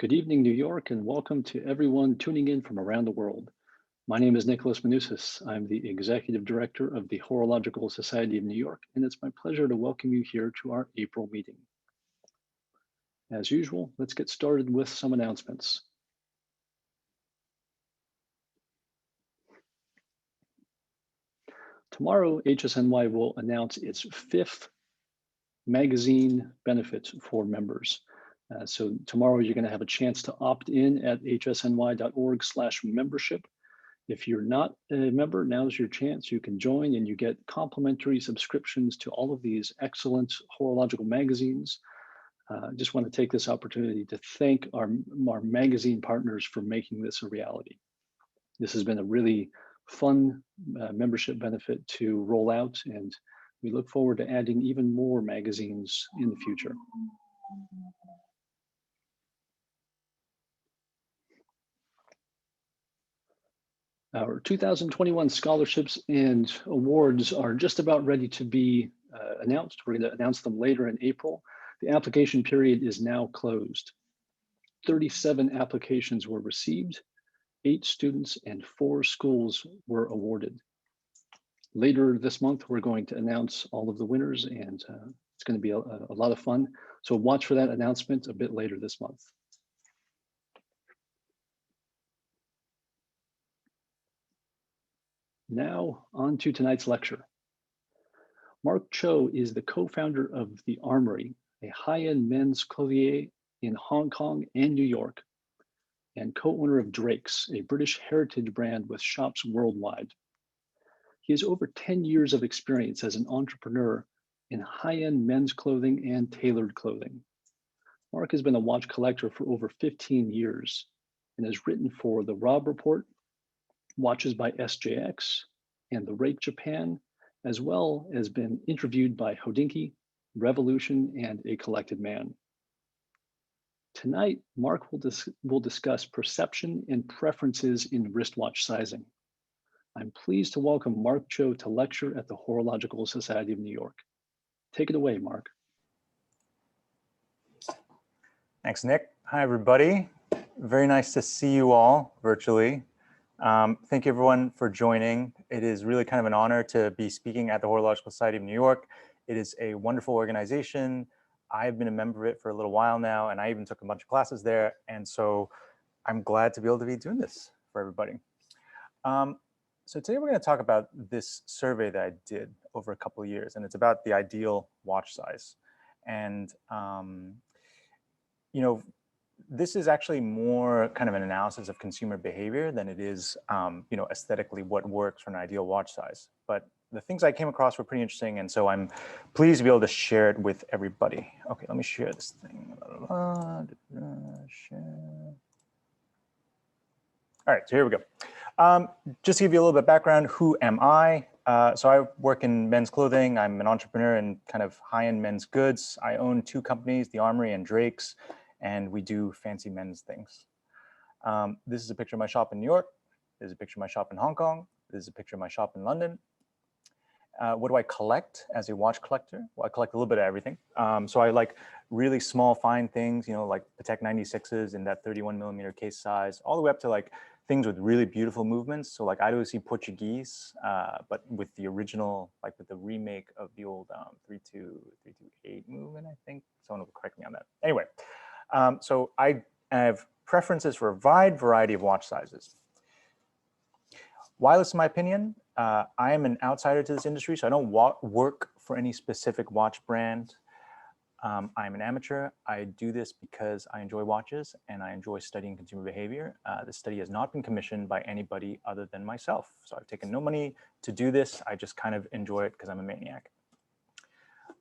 Good evening, New York, and welcome to everyone tuning in from around the world. My name is Nicholas Manousis. I'm the Executive Director of the Horological Society of New York, and it's my pleasure to welcome you here to our April meeting. As usual, let's get started with some announcements. Tomorrow, HSNY will announce its 5th magazine benefit for members. So tomorrow you're going to have a chance to opt in at hsny.org/membership. If you're not a member, now's your chance. You can join and you get complimentary subscriptions to all of these excellent horological magazines. Just want to take this opportunity to thank our magazine partners for making this a reality. This has been a really fun membership benefit to roll out, and we look forward to adding even more magazines in the future. Our 2021 scholarships and awards are just about ready to be announced. We're going to announce them later in April. The application period is now closed. 37 applications were received, 8 students and 4 schools were awarded. Later this month, we're going to announce all of the winners, and it's going to be a lot of fun. So watch for that announcement a bit later this month. Now, on to tonight's lecture. Mark Cho is the co-founder of the Armoury, a high-end men's clothier in Hong Kong and New York, and co-owner of Drake's, a British heritage brand with shops worldwide. He has over 10 years of experience as an entrepreneur in high-end men's clothing and tailored clothing. Mark has been a watch collector for over 15 years and has written for The Robb Report, Watches by SJX, and The Rake Japan, as well as been interviewed by Hodinkee, Revolution, and A Collected Man. Tonight, Mark will discuss perception and preferences in wristwatch sizing. I'm pleased to welcome Mark Cho to lecture at the Horological Society of New York. Take it away, Mark. Thanks, Nick. Hi, everybody. Very nice to see you all virtually. Thank you, everyone, for joining. It is really kind of an honor to be speaking at the Horological Society of New York. It is a wonderful organization. I've been a member of it for a little while now, and I even took a bunch of classes there. And so I'm glad to be able to be doing this for everybody. So today we're going to talk about this survey that I did over a couple of years, and it's about the ideal watch size. And, you know, this is actually more kind of an analysis of consumer behavior than it is, you know, aesthetically what works for an ideal watch size. But the things I came across were pretty interesting, and so I'm pleased to be able to share it with everybody. Okay, let me share this thing. Share. All right, so here we go. Just to give you a little bit of background, who am I? So I work in men's clothing. I'm an entrepreneur in kind of high-end men's goods. I own 2 companies, the Armoury and Drake's, and we do fancy men's things. This is a picture of my shop in New York. This is a picture of my shop in Hong Kong. This is a picture of my shop in London. What do I collect as a watch collector? Well, I collect a little bit of everything. So I like really small, fine things, you know, like Patek 96s in that 31mm case size, all the way up to like things with really beautiful movements. So like I do see Portuguese, but with the original, like with the remake of the old 328 movement, I think. Someone will correct me on that. Anyway, so I have preferences for a wide variety of watch sizes. Why listen to my opinion? I am an outsider to this industry, so I don't work for any specific watch brand. I'm an amateur. I do this because I enjoy watches and I enjoy studying consumer behavior. This study has not been commissioned by anybody other than myself. So I've taken no money to do this. I just kind of enjoy it because I'm a maniac.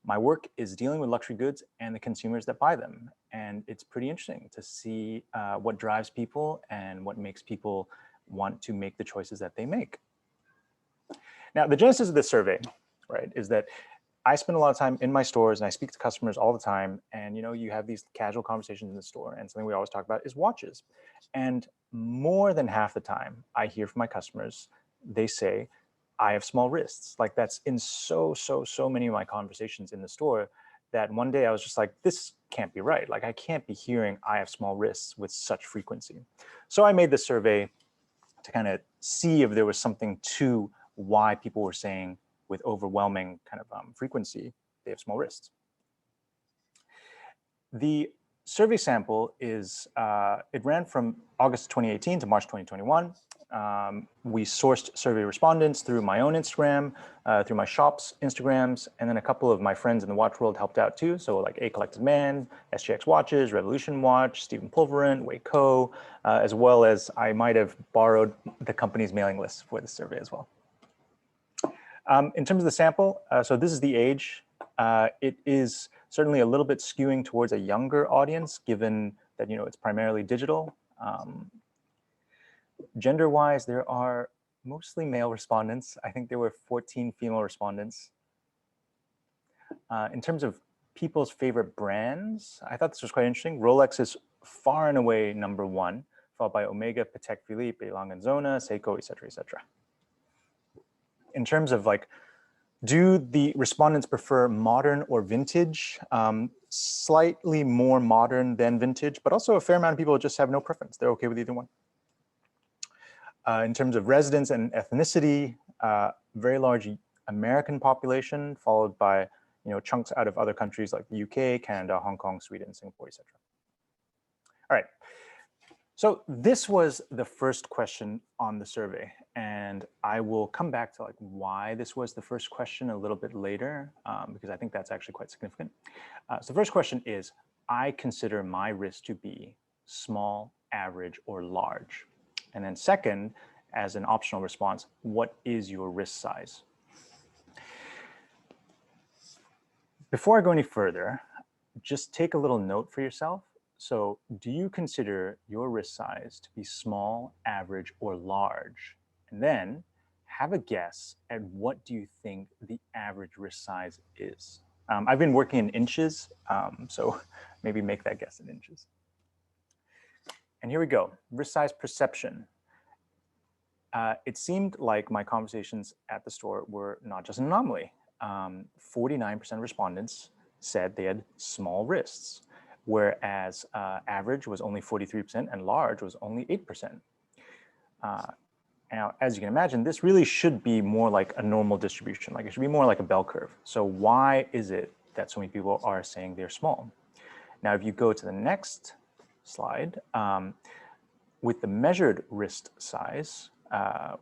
My work is dealing with luxury goods and the consumers that buy them. And it's pretty interesting to see what drives people and what makes people want to make the choices that they make. Now, the genesis of this survey, right, is that I spend a lot of time in my stores and I speak to customers all the time. And, you know, you have these casual conversations in the store, and something we always talk about is watches. And more than half the time I hear from my customers, they say, I have small wrists. Like that's in so many of my conversations in the store. that one day I was just like, this can't be right. Like I can't be hearing I have small wrists with such frequency. So I made the survey to kind of see if there was something to why people were saying with overwhelming kind of frequency they have small wrists. The survey sample is, it ran from August 2018 to March 2021. We sourced survey respondents through my own Instagram, through my shop's Instagrams, and then a couple of my friends in the watch world helped out too. So like A Collected Man, SGX Watches, Revolution Watch, Stephen Pulverin, Wei Ko, as well as I might have borrowed the company's mailing list for the survey as well. In terms of the sample, so this is the age. It is certainly a little bit skewing towards a younger audience, given that it's primarily digital. Gender-wise, there are mostly male respondents. I think there were 14 female respondents. In terms of people's favorite brands, I thought this was quite interesting. Rolex is far and away #1, followed by Omega, Patek Philippe, A. Lange & Söhne, Seiko, et cetera, et cetera. In terms of like, do the respondents prefer modern or vintage? Slightly more modern than vintage, but also a fair amount of people just have no preference. They're okay with either one. In terms of residence and ethnicity, very large American population, followed by chunks out of other countries like the UK, Canada, Hong Kong, Sweden, Singapore, etc. All right. So this was the first question on the survey, and I will come back to like why this was the first question a little bit later, because I think that's actually quite significant. So the first question is, I consider my wrist to be small, average, or large. And then second, as an optional response, what is your wrist size? Before I go any further, just take a little note for yourself. So do you consider your wrist size to be small, average, or large? And then have a guess at what do you think the average wrist size is. I've been working in inches, so maybe make that guess in inches. And here we go, wrist size perception. It seemed like my conversations at the store were not just an anomaly. 49% of respondents said they had small wrists, whereas average was only 43% and large was only 8%. Now, as you can imagine, this really should be more like a normal distribution. Like it should be more like a bell curve. So why is it that so many people are saying they're small? Now, if you go to the next slide, with the measured wrist size,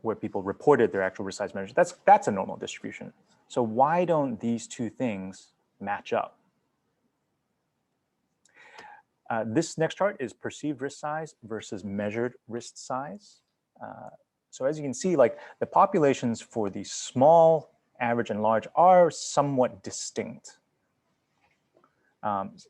where people reported their actual wrist size measures, that's a normal distribution. So why don't these two things match up? This next chart is perceived wrist size versus measured wrist size. So as you can see, like the populations for the small, average, and large are somewhat distinct.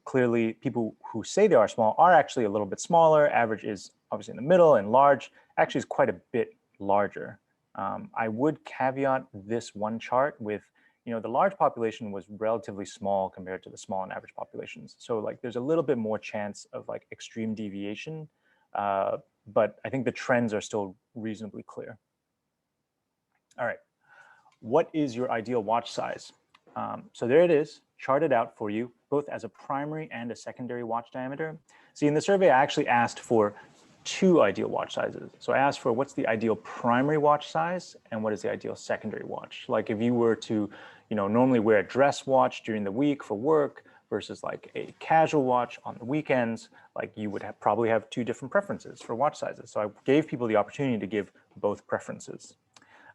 Clearly, people who say they are small are actually a little bit smaller. Average is obviously in the middle, and large actually is quite a bit larger. I would caveat this one chart with, the large population was relatively small compared to the small and average populations. So like there's a little bit more chance of like extreme deviation, but I think the trends are still reasonably clear. All right, what is your ideal watch size? So there it is, charted out for you, both as a primary and a secondary watch diameter. See, in the survey, I actually asked for 2 ideal watch sizes. So I asked for what's the ideal primary watch size and what is the ideal secondary watch. Like if you were to, normally wear a dress watch during the week for work versus like a casual watch on the weekends, like you would probably have 2 different preferences for watch sizes. So I gave people the opportunity to give both preferences.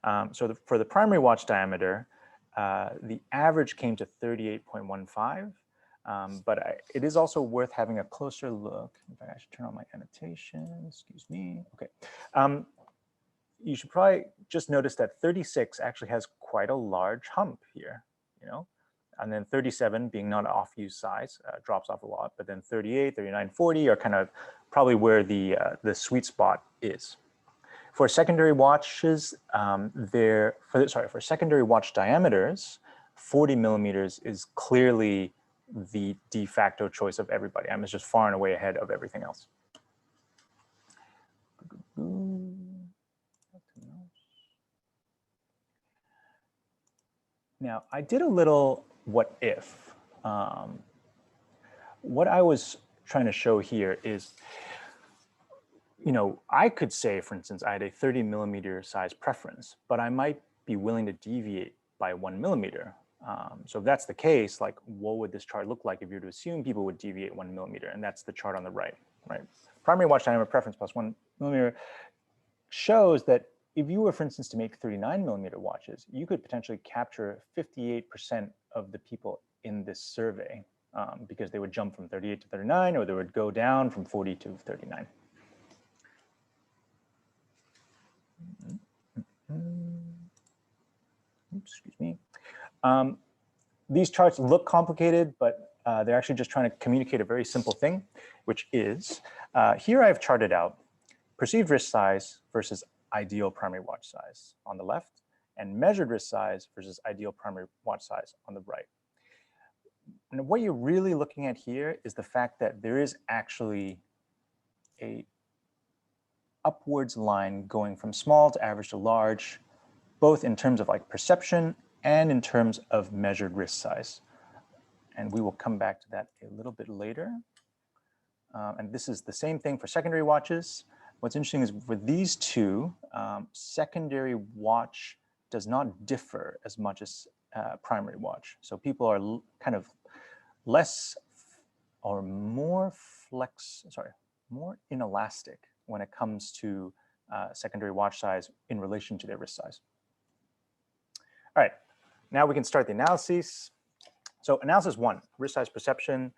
For the primary watch diameter, the average came to 38.15. But it is also worth having a closer look. In fact, I should turn on my annotation, excuse me. Okay. You should probably just notice that 36 actually has quite a large hump here, and then 37 being not an off-use size drops off a lot, but then 38, 39, 40 are kind of probably where the sweet spot is. For secondary watches, for secondary watch diameters, 40 millimeters is clearly the de facto choice of everybody. It's just far and away ahead of everything else. Now, I did a little what if. what I was trying to show here is, I could say, for instance, I had a 30 millimeter size preference, but I might be willing to deviate by 1 millimeter. So if that's the case, like, what would this chart look like if you were to assume people would deviate 1 millimeter? And that's the chart on the right, right? Primary watch diameter preference plus 1 millimeter shows that if you were, for instance, to make 39 millimeter watches, you could potentially capture 58% of the people in this survey because they would jump from 38 to 39, or they would go down from 40 to 39. Oops, excuse me. These charts look complicated, but they're actually just trying to communicate a very simple thing, which is, here I've charted out perceived wrist size versus ideal primary watch size on the left, and measured wrist size versus ideal primary watch size on the right. And what you're really looking at here is the fact that there is actually a upwards line going from small to average to large, both in terms of like perception and in terms of measured wrist size. And we will come back to that a little bit later. And this is the same thing for secondary watches. What's interesting is with these two, secondary watch does not differ as much as primary watch. So people are kind of less or more more inelastic when it comes to secondary watch size in relation to their wrist size. All right, now we can start the analyses. So analysis 1, wrist size perception.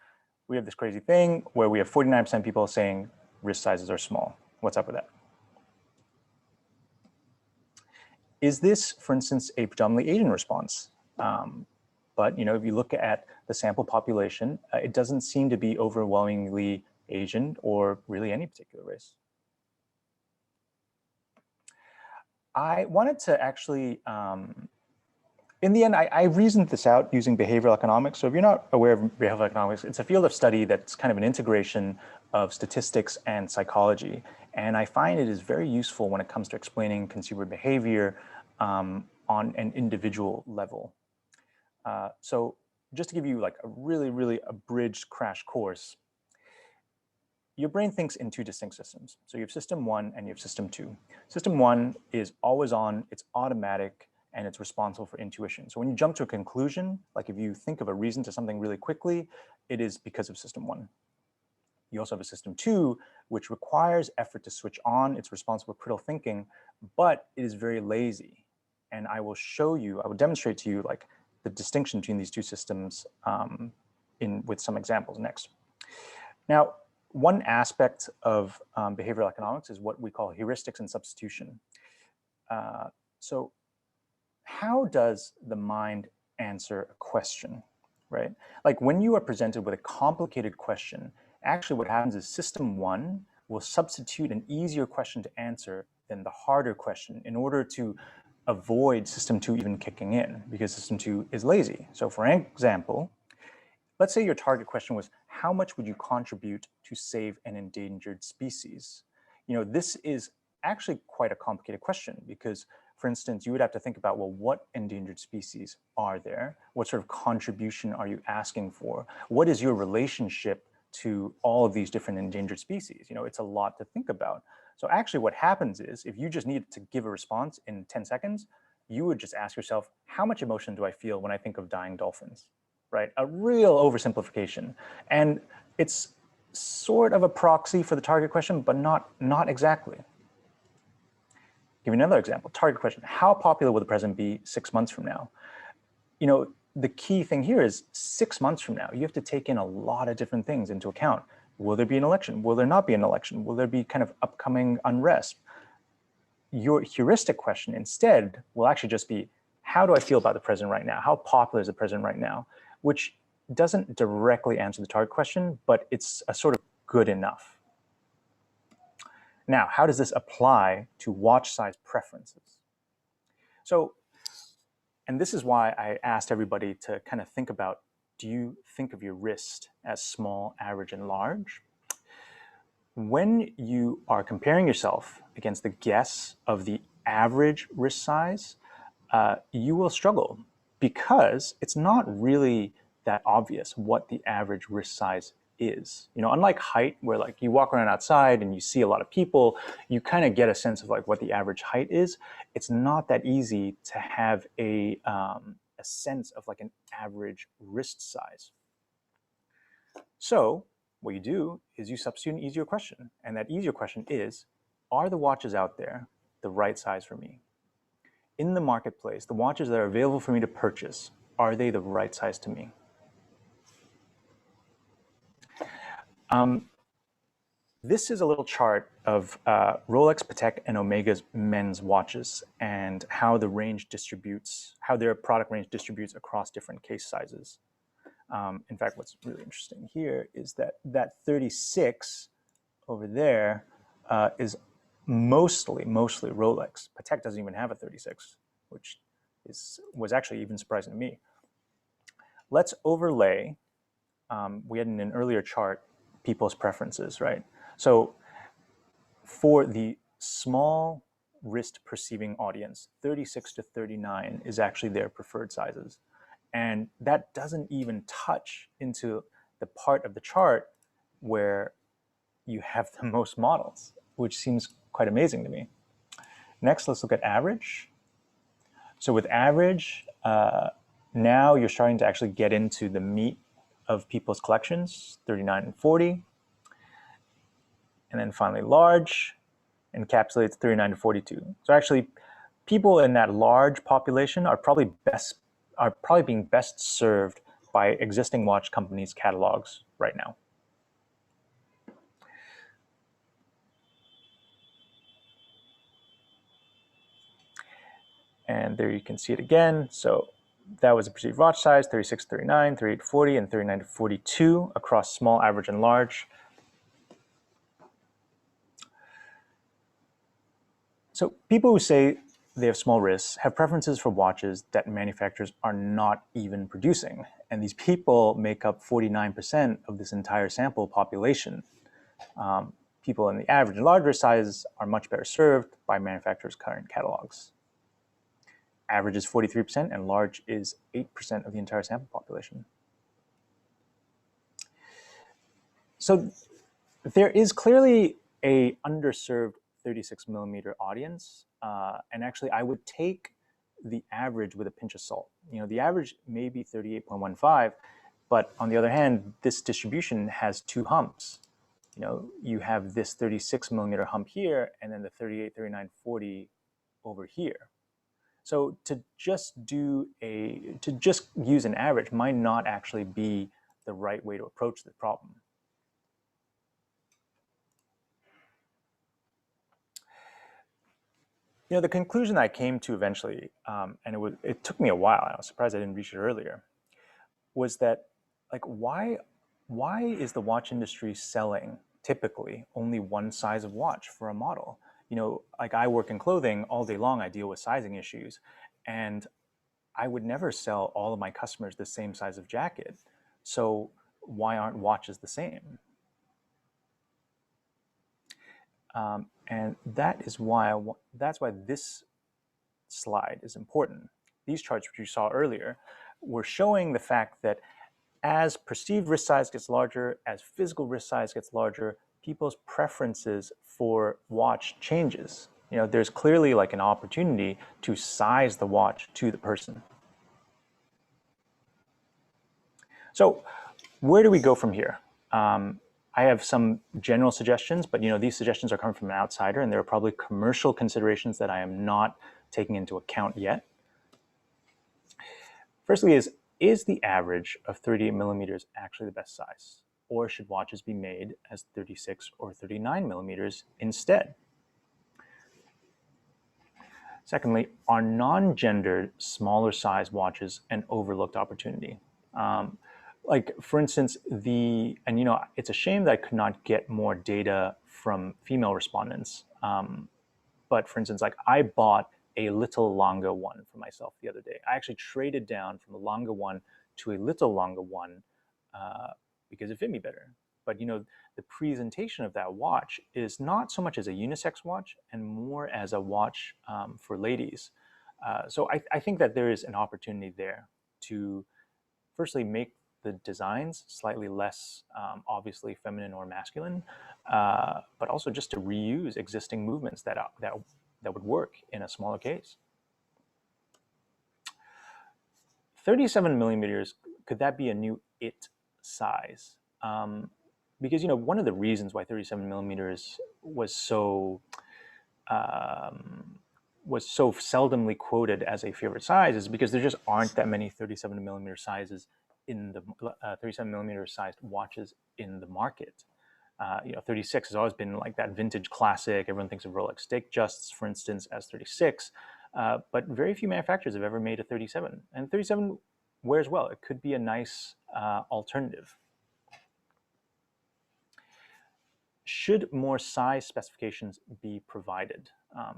We have this crazy thing where we have 49% people saying wrist sizes are small. What's up with that? Is this, for instance, a predominantly Asian response? But if you look at the sample population, it doesn't seem to be overwhelmingly Asian or really any particular race. I wanted to actually, in the end, I reasoned this out using behavioral economics. So if you're not aware of behavioral economics, it's a field of study that's kind of an integration of statistics and psychology. And I find it is very useful when it comes to explaining consumer behavior on an individual level. So just to give you like a really abridged crash course, your brain thinks in two distinct systems. So you have system 1 and you have system 2. System 1 is always on, it's automatic, and it's responsible for intuition. So when you jump to a conclusion, like if you think of a reason to something really quickly, it is because of system 1. You also have a system 2, which requires effort to switch on. It's responsible for critical thinking, but it is very lazy. And I will demonstrate to you like the distinction between these two systems with some examples next. Now, one aspect of behavioral economics is what we call heuristics and substitution. So how does the mind answer a question, right? Like when you are presented with a complicated question, actually what happens is system 1 will substitute an easier question to answer than the harder question in order to avoid system 2 even kicking in, because system 2 is lazy. So for example, let's say your target question was, how much would you contribute to save an endangered species? This is actually quite a complicated question because, for instance, you would have to think about, well, what endangered species are there? What sort of contribution are you asking for? What is your relationship to all of these different endangered species? It's a lot to think about. So actually what happens is, if you just needed to give a response in 10 seconds, you would just ask yourself, how much emotion do I feel when I think of dying dolphins? Right? A real oversimplification. And it's sort of a proxy for the target question, but not exactly. Give you another example. Target question: how popular will the president be 6 months from now? The key thing here is 6 months from now, you have to take in a lot of different things into account. Will there be an election? Will there not be an election? Will there be kind of upcoming unrest? Your heuristic question instead will actually just be, how do I feel about the president right now? How popular is the president right now? Which doesn't directly answer the target question, but it's a sort of good enough. Now, how does this apply to watch size preferences? So, and this is why I asked everybody to kind of think about, do you think of your wrist as small, average, and large? When you are comparing yourself against the guess of the average wrist size, you will struggle because it's not really that obvious what the average wrist size is. You know, unlike height, where like you walk around outside and you see a lot of people, you kind of get a sense of like what the average height is. It's not that easy to have a sense of like an average wrist size. So what you do is you substitute an easier question, and that easier question is, are the watches out there the right size for me? In the marketplace, the watches that are available for me to purchase, are they the right size to me? This is a little chart of Rolex, Patek, and Omega's men's watches and how the range distributes, how their product range distributes across different case sizes. In fact, what's really interesting here is that 36 over there is mostly Rolex. Patek doesn't even have a 36, which was actually even surprising to me. Let's overlay, we had in an earlier chart, people's preferences, right? So for the small wrist perceiving audience, 36 to 39 is actually their preferred sizes. And that doesn't even touch into the part of the chart where you have the most models, which seems quite amazing to me. Next, let's look at average. So with average, now you're starting to actually get into the meat of people's collections, 39 and 40. And then finally large encapsulates 39 to 42. So actually people in that large population are probably being best served by existing watch companies' catalogs right now. And there you can see it again. So that was a perceived watch size, 36 to 39, 38 to 40, and 39 to 42 across small, average, and large. So people who say they have small wrists have preferences for watches that manufacturers are not even producing. And these people make up 49% of this entire sample population. People in the average and large wrist sizes are much better served by manufacturers' current catalogs. Average is 43% and large is 8% of the entire sample population. So there is clearly a underserved 36 millimeter audience. And actually I would take the average with a pinch of salt. You know, the average may be 38.15, but on the other hand, this distribution has two humps. You know, you have this 36 millimeter hump here, and then the 38, 39, 40 over here. So to just use an average might not actually be the right way to approach the problem. You know, the conclusion I came to eventually, and it took me a while, I was surprised I didn't reach it earlier, was that, like, why is the watch industry selling typically only one size of watch for a model? You know, like I work in clothing all day long, I deal with sizing issues, and I would never sell all of my customers the same size of jacket. So why aren't watches the same? And that is why that's why this slide is important. These charts, which you saw earlier, were showing the fact that as perceived wrist size gets larger, as physical wrist size gets larger, people's preferences for watch changes. You know, there's clearly like an opportunity to size the watch to the person. So where do we go from here? I have some general suggestions, but you know, these suggestions are coming from an outsider, and there are probably commercial considerations that I am not taking into account yet. Firstly is the average of 38 millimeters actually the best size? Or should watches be made as 36 or 39 millimeters instead? Secondly, are non-gendered smaller size watches an overlooked opportunity? Like for instance, and you know, it's a shame that I could not get more data from female respondents. But for instance, like I bought a little longer one for myself the other day. I actually traded down from a longer one to a little longer one because it fit me better. But you know, the presentation of that watch is not so much as a unisex watch and more as a watch for ladies. So I think that there is an opportunity there to firstly make the designs slightly less obviously feminine or masculine, but also just to reuse existing movements that would work in a smaller case. 37 millimeters, could that be a new it size? Because, you know, one of the reasons why 37 millimeters was so seldomly quoted as a favorite size is because there just aren't that many 37 millimeter sizes in the 37 millimeter sized watches in the market. You know, 36 has always been like that vintage classic. Everyone thinks of Rolex Stakejusts, for instance, as 36, but very few manufacturers have ever made a 37. And 37 wears well. It could be a nice alternative. Should more size specifications be provided,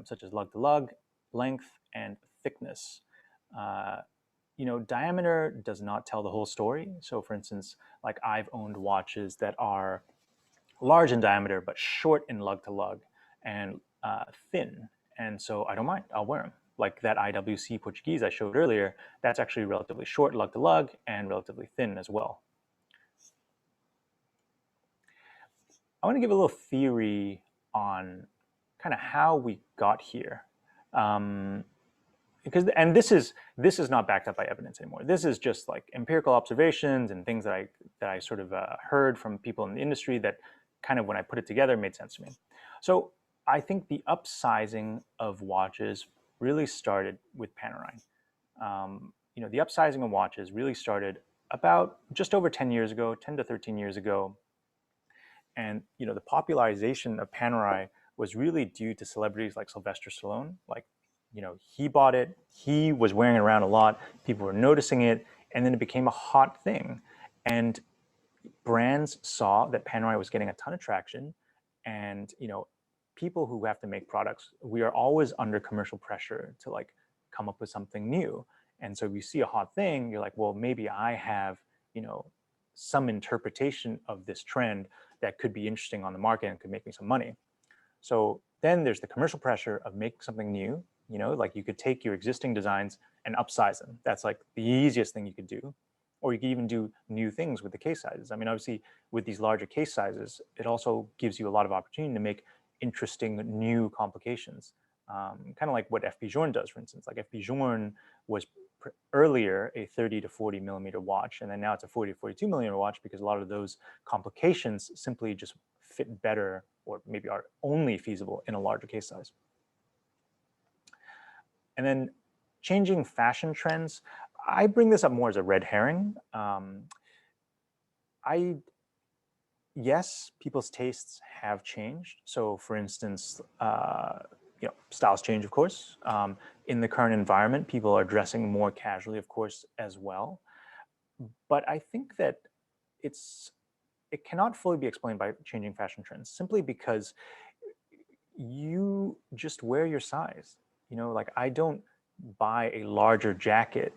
such as lug to lug, length, and thickness? You know, diameter does not tell the whole story. So for instance, like I've owned watches that are large in diameter, but short in lug to lug and thin. And so I don't mind, I'll wear them. Like that IWC Portuguese I showed earlier, that's actually relatively short lug to lug and relatively thin as well. I want to give a little theory on kind of how we got here. And this is not backed up by evidence anymore. This is just like empirical observations and things that I sort of heard from people in the industry that kind of, when I put it together, made sense to me. So I think the upsizing of watches really started with Panerai. You know, the upsizing of watches really started about just over 10 years ago, 10 to 13 years ago. And, you know, the popularization of Panerai was really due to celebrities like Sylvester Stallone. Like, you know, he bought it, he was wearing it around a lot, people were noticing it, and then it became a hot thing. And brands saw that Panerai was getting a ton of traction. And, you know, people who have to make products, we are always under commercial pressure to like come up with something new. And so if you see a hot thing, you're like, well, maybe I have, you know, some interpretation of this trend that could be interesting on the market and could make me some money. So then there's the commercial pressure of making something new. You know, like you could take your existing designs and upsize them. That's like the easiest thing you could do. Or you could even do new things with the case sizes. I mean, obviously, with these larger case sizes, it also gives you a lot of opportunity to make interesting new complications. Kind of like what FP Journe does, for instance. Like FP Journe was earlier a 30 to 40 millimeter watch, and then now it's a 40 to 42 millimeter watch because a lot of those complications simply just fit better or maybe are only feasible in a larger case size. And then changing fashion trends, I bring this up more as a red herring. Yes, people's tastes have changed. So for instance, you know, styles change, of course. In the current environment, people are dressing more casually, of course, as well. But I think that it cannot fully be explained by changing fashion trends, simply because you just wear your size. You know, like I don't buy a larger jacket.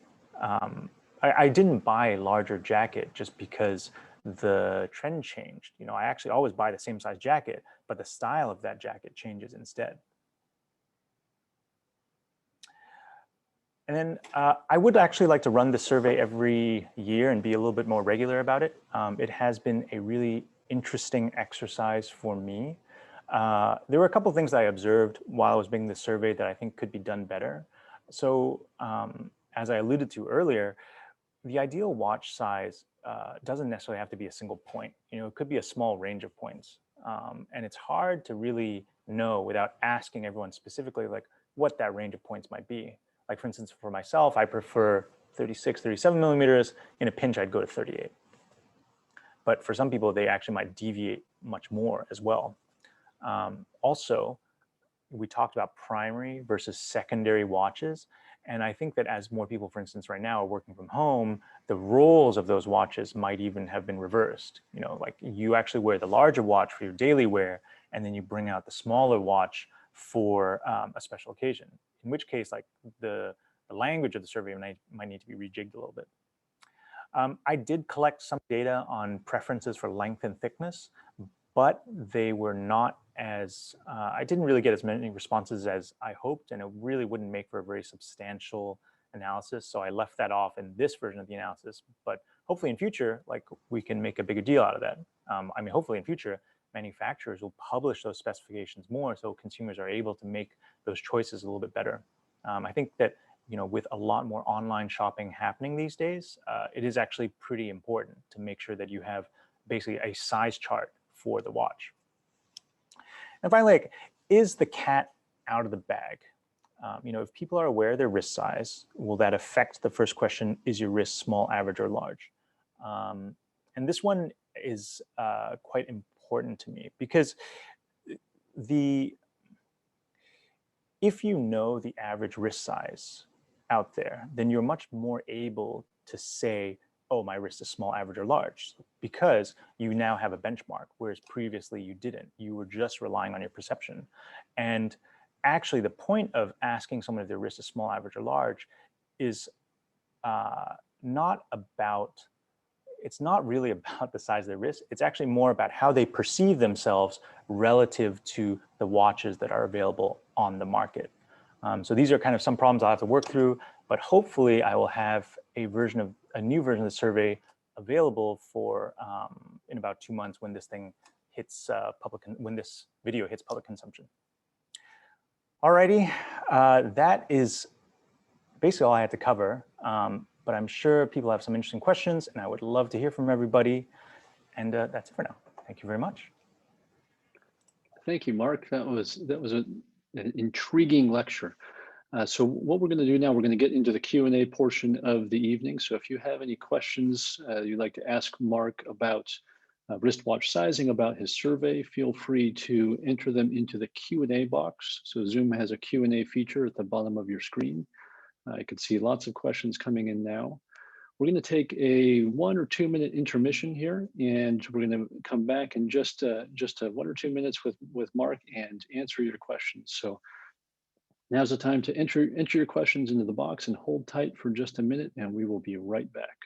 I didn't buy a larger jacket just because the trend changed. You know, I actually always buy the same size jacket, but the style of that jacket changes instead. And then I would actually like to run the survey every year and be a little bit more regular about it. It has been a really interesting exercise for me. There were a couple of things that I observed while I was making the survey that I think could be done better. So as I alluded to earlier, the ideal watch size doesn't necessarily have to be a single point. You know, it could be a small range of points. And it's hard to really know without asking everyone specifically like what that range of points might be. Like for instance, for myself, I prefer 36, 37 millimeters. In a pinch, I'd go to 38. But for some people, they actually might deviate much more as well. Also, we talked about primary versus secondary watches. And I think that as more people, for instance, right now are working from home, the roles of those watches might even have been reversed. You know, like you actually wear the larger watch for your daily wear, and then you bring out the smaller watch for a special occasion. In which case, like the language of the survey might need to be rejigged a little bit. I did collect some data on preferences for length and thickness, but they were not as, I didn't really get as many responses as I hoped, and it really wouldn't make for a very substantial analysis. So I left that off in this version of the analysis, but hopefully in future, like we can make a bigger deal out of that. I mean, hopefully in future, manufacturers will publish those specifications more so consumers are able to make those choices a little bit better. I think that, you know, with a lot more online shopping happening these days, it is actually pretty important to make sure that you have basically a size chart for the watch. And finally, like, is the cat out of the bag? You know, if people are aware of their wrist size, will that affect the first question, is your wrist small, average, or large? And this one is quite important to me because if you know the average wrist size out there, then you're much more able to say, oh, my wrist is small, average, or large, because you now have a benchmark, whereas previously you didn't. You were just relying on your perception. And actually, the point of asking someone if their wrist is small, average, or large is it's not really about the size of their wrist. It's actually more about how they perceive themselves relative to the watches that are available on the market. So these are kind of some problems I'll have to work through, but hopefully I will have a new version of the survey available for in about 2 months when this thing hits when this video hits public consumption. Alrighty, that is basically all I had to cover. But I'm sure people have some interesting questions, and I would love to hear from everybody. And that's it for now. Thank you very much. Thank you, Mark. That was an intriguing lecture. So what we're going to do now, we're going to get into the Q&A portion of the evening. So if you have any questions you'd like to ask Mark about wristwatch sizing, about his survey, feel free to enter them into the Q&A box. So Zoom has a Q&A feature at the bottom of your screen. I can see lots of questions coming in now. We're going to take a 1 or 2 minute intermission here, and we're going to come back in just 1 or 2 minutes with Mark and answer your questions. So now's the time to enter your questions into the box and hold tight for just a minute, and we will be right back.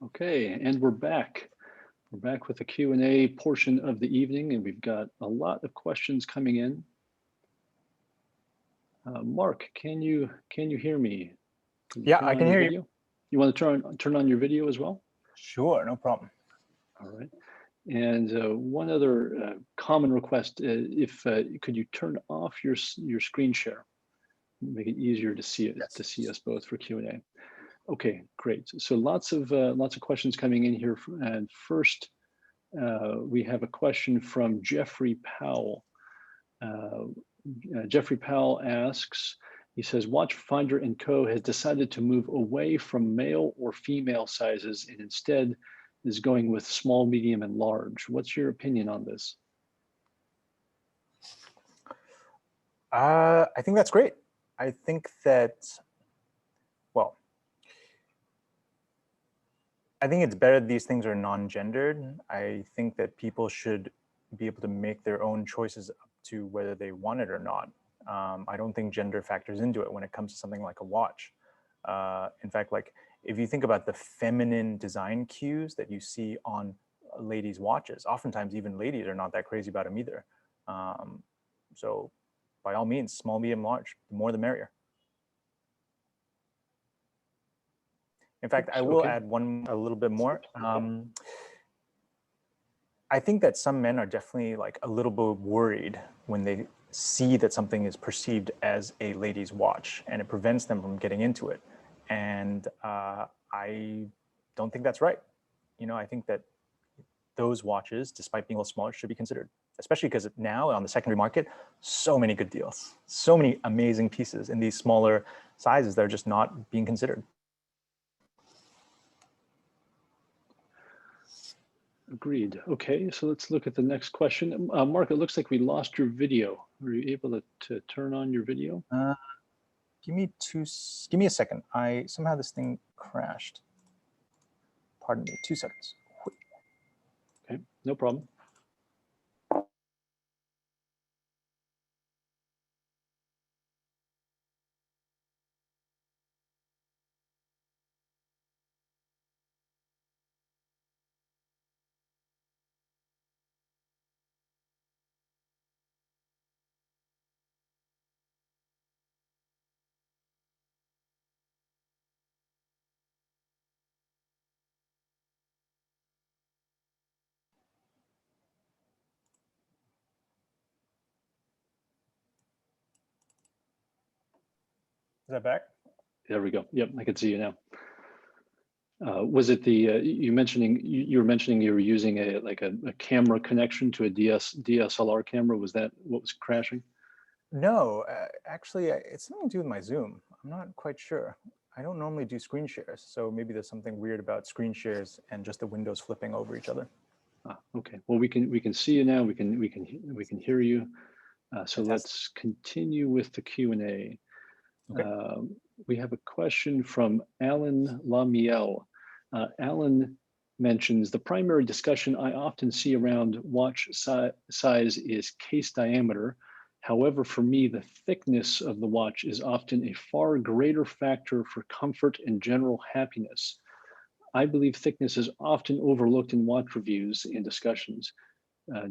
Okay, and we're back. We're back with the Q&A portion of the evening, and we've got a lot of questions coming in. Mark, can you hear me? Yeah, I can hear you. You want to turn on your video as well? Sure, no problem. All right. And one other common request, could you turn off your screen share? Make it easier to see it, yes, to see us both for Q&A. Okay, great. So lots of questions coming in here. And first, we have a question from Jeffrey Powell. Jeffrey Powell asks, he says, Watchfinder & Co. has decided to move away from male or female sizes and instead is going with small, medium, and large. What's your opinion on this? I think that's great. I think that, well, I think it's better that these things are non-gendered. I think that people should be able to make their own choices up to whether they want it or not. I don't think gender factors into it when it comes to something like a watch. In fact, like if you think about the feminine design cues that you see on ladies' watches, oftentimes even ladies are not that crazy about them either. So by all means, small, medium, large, the more the merrier. In fact, I will add a little bit more. I think that some men are definitely like a little bit worried when they see that something is perceived as a lady's watch and it prevents them from getting into it. And I don't think that's right. You know, I think that those watches, despite being a little smaller, should be considered, especially because now on the secondary market, so many good deals, so many amazing pieces in these smaller sizes that are just not being considered. Agreed. Okay, so let's look at the next question. Mark, it looks like we lost your video. Were you able to turn on your video? Give me a second. Somehow this thing crashed. Pardon me, 2 seconds. Okay, no problem. Is that back? There we go. Yep, I can see you now. Was it the you were mentioning you were using a camera connection to a DSLR camera? Was that what was crashing? No, actually, it's something to do with my Zoom. I'm not quite sure. I don't normally do screen shares, so maybe there's something weird about screen shares and just the windows flipping over each other. Okay. Well, we can see you now. We can hear you. So Fantastic. let's continue with the Q&A. Okay. We have a question from Alan Lamiel. Alan mentions the primary discussion I often see around watch size is case diameter. However, for me, the thickness of the watch is often a far greater factor for comfort and general happiness. I believe thickness is often overlooked in watch reviews and discussions.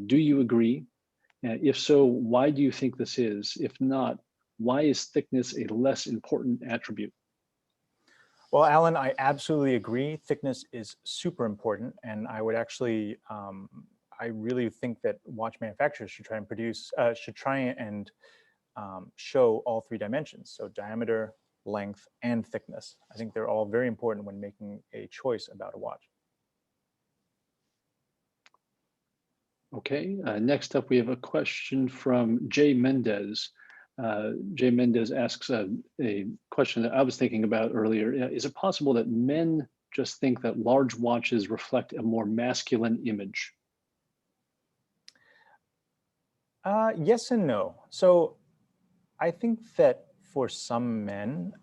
Do you agree? If so, why do you think this is? If not, why is thickness a less important attribute? Well, Alan, I absolutely agree. Thickness is super important. And I would actually, I really think that watch manufacturers should try and show all 3 dimensions. So diameter, length, and thickness. I think they're all very important when making a choice about a watch. Okay, next up we have a question from Jay Mendez. Jay Mendez asks a question that I was thinking about earlier. Is it possible that men just think that large watches reflect a more masculine image? Yes and no. So I think that for some men,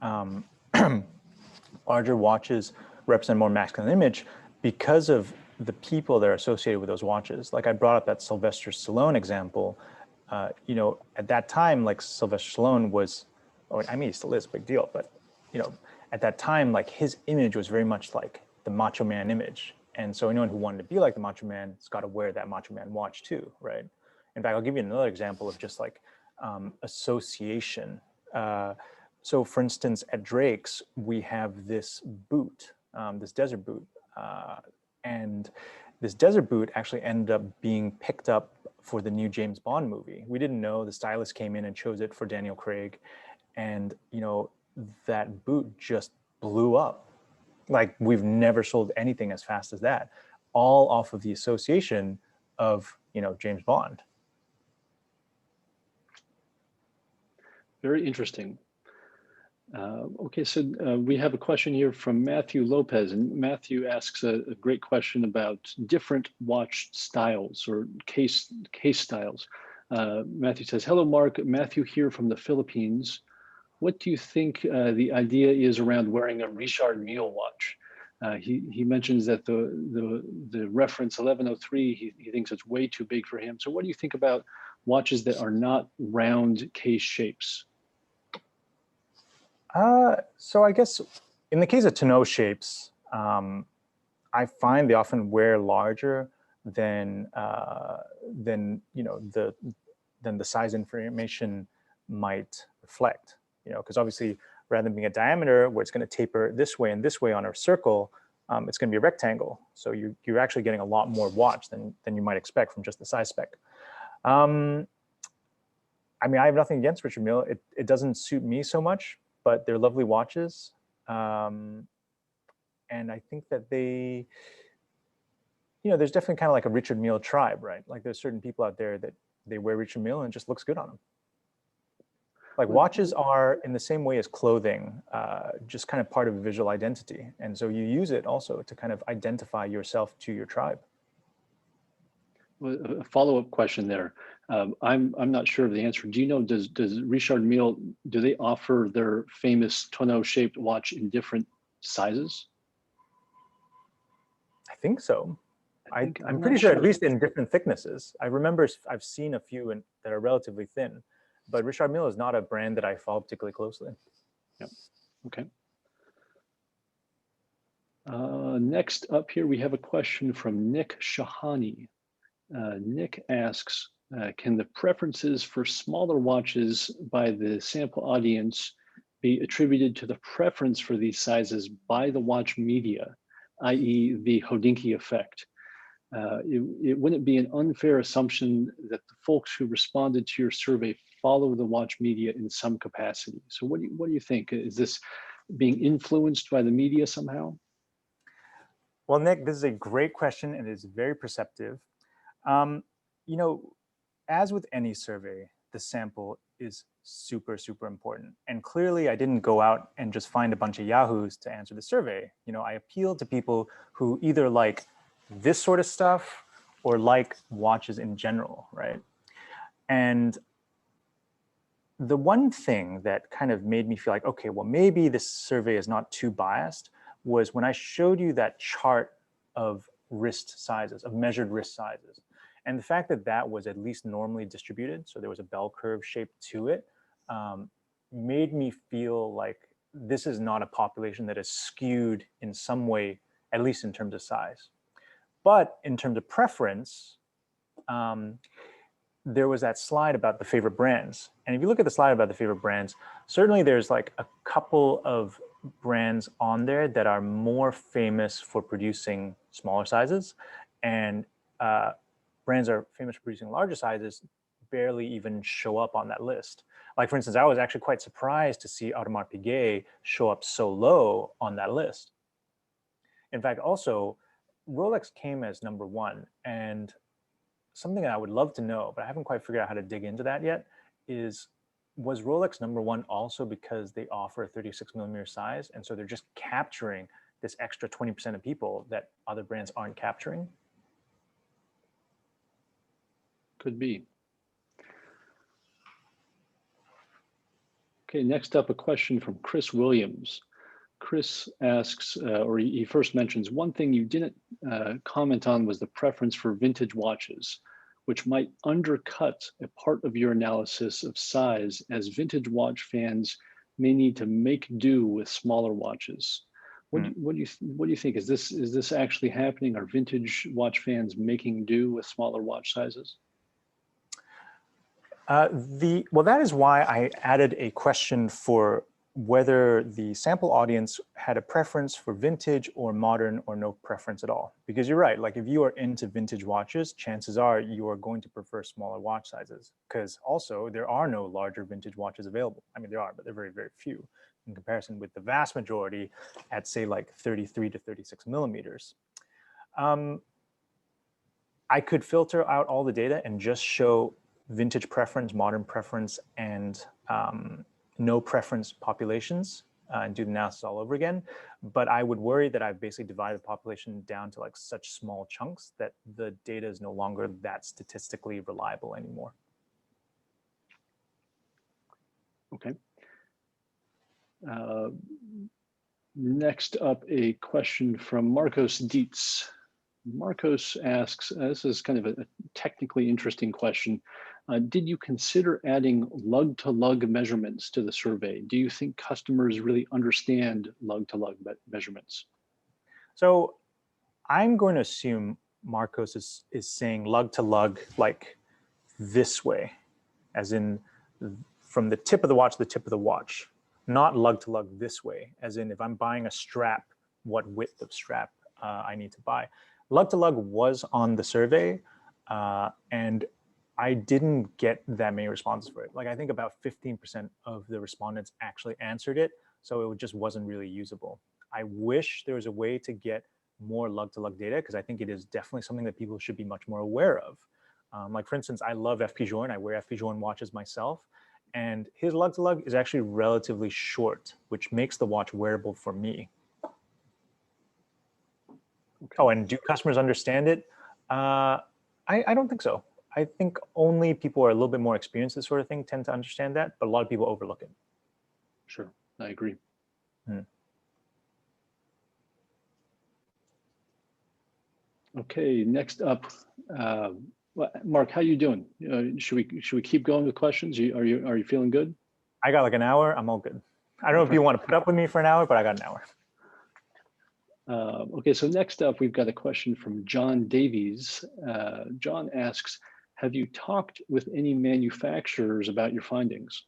larger watches represent more masculine image because of the people that are associated with those watches. Like I brought up that Sylvester Stallone example. You know, at that time, like Sylvester Stallone was, I mean, he still is a big deal, but you know, at that time, like his image was very much like the Macho Man image. And so anyone who wanted to be like the Macho Man has got to wear that Macho Man watch too, right? In fact, I'll give you another example of just like association. So for instance, at Drake's, we have this boot, this desert boot. And this desert boot actually ended up being picked up for the new James Bond movie. We didn't know. The stylist came in and chose it for Daniel Craig. And, you know, that boot just blew up. Like we've never sold anything as fast as that, all off of the association of, you know, James Bond. Very interesting. Okay, so we have a question here from Matthew Lopez, and Matthew asks a great question about different watch styles or case styles. Matthew says, "Hello, Mark. Matthew here from the Philippines. What do you think the idea is around wearing a Richard Mille watch?" He mentions that the reference 1103, he thinks it's way too big for him. So what do you think about watches that are not round case shapes? So I guess in the case of tonneau shapes, I find they often wear larger than the size information might reflect. Because obviously, rather than being a diameter where it's going to taper this way and this way on a circle, it's going to be a rectangle. So you're actually getting a lot more watch than you might expect from just the size spec. I mean, I have nothing against Richard Mille. It doesn't suit me so much, but they're lovely watches. And I think that they, there's definitely kind of like a Richard Mille tribe, right? Like there's certain people out there that they wear Richard Mille and it just looks good on them. Like watches are in the same way as clothing, just kind of part of a visual identity. And so you use it also to kind of identify yourself to your tribe. Well, a follow-up question there. I'm not sure of the answer. Do you know, does Richard Mille, do they offer their famous tonneau-shaped watch in different sizes? I think so. I'm not pretty sure, sure. at least in different thicknesses. I remember I've seen a few that are relatively thin, but Richard Mille is not a brand that I follow particularly closely. Yep. Okay. Next up here, we have a question from Nick Shahani. Nick asks, can the preferences for smaller watches by the sample audience be attributed to the preference for these sizes by the watch media, i.e. the Hodinkee effect? It wouldn't be an unfair assumption that the folks who responded to your survey follow the watch media in some capacity. So what do you think? Is this being influenced by the media somehow? Well, Nick, this is a great question and it is very perceptive. As with any survey, the sample is super, super important. And clearly I didn't go out and just find a bunch of yahoos to answer the survey. I appealed to people who either like this sort of stuff or like watches in general, right? And the one thing that kind of made me feel like, okay, well, maybe this survey is not too biased was when I showed you that chart of wrist sizes, of measured wrist sizes. And the fact that that was at least normally distributed, so there was a bell curve shape to it, made me feel like this is not a population that is skewed in some way, at least in terms of size. But in terms of preference, there was that slide about the favorite brands. And if you look at the slide about the favorite brands, certainly there's like a couple of brands on there that are more famous for producing smaller sizes, and brands are famous for producing larger sizes barely even show up on that list. Like for instance, I was actually quite surprised to see Audemars Piguet show up so low on that list. In fact, also, Rolex came as #1, and something that I would love to know, but I haven't quite figured out how to dig into that yet, is was Rolex #1 also because they offer a 36mm size, and so they're just capturing this extra 20% of people that other brands aren't capturing? Could be. Okay, next up, a question from Chris Williams. Chris asks, or he first mentions, one thing you didn't comment on was the preference for vintage watches, which might undercut a part of your analysis of size, as vintage watch fans may need to make do with smaller watches. What do you think? Is this actually happening? Are vintage watch fans making do with smaller watch sizes? Well, that is why I added a question for whether the sample audience had a preference for vintage or modern or no preference at all. Because you're right, like if you are into vintage watches, chances are you are going to prefer smaller watch sizes, because also there are no larger vintage watches available. I mean, there are, but they're very, very few in comparison with the vast majority at say like 33 to 36 millimeters. I could filter out all the data and just show vintage preference, modern preference, and no preference populations and do the analysis all over again. But I would worry that I've basically divided the population down to like such small chunks that the data is no longer that statistically reliable anymore. Okay. Next up, a question from Marcos Dietz. Marcos asks, this is kind of a technically interesting question. Did you consider adding lug-to-lug measurements to the survey? Do you think customers really understand lug-to-lug measurements? So I'm going to assume Marcos is saying lug to lug like this way, as in from the tip of the watch to the tip of the watch, not lug to lug this way, as in if I'm buying a strap, what width of strap I need to buy. Lug to lug was on the survey, and I didn't get that many responses for it. Like I think about 15% of the respondents actually answered it, so it just wasn't really usable. I wish there was a way to get more lug-to-lug data, because I think it is definitely something that people should be much more aware of. Like for instance, I love FP Journe. I wear FP Journe watches myself, and his lug-to-lug is actually relatively short, which makes the watch wearable for me. Okay. Oh, and do customers understand it? I don't think so. I think only people who are a little bit more experienced in this sort of thing tend to understand that, but a lot of people overlook it. Sure, I agree. Okay, next up, Mark, how you doing? Should we keep going with questions? Are you feeling good? I got like an hour. I'm all good. I don't know if you want to put up with me for an hour, but I got an hour. Okay, so next up, we've got a question from John Davies. John asks, have you talked with any manufacturers about your findings?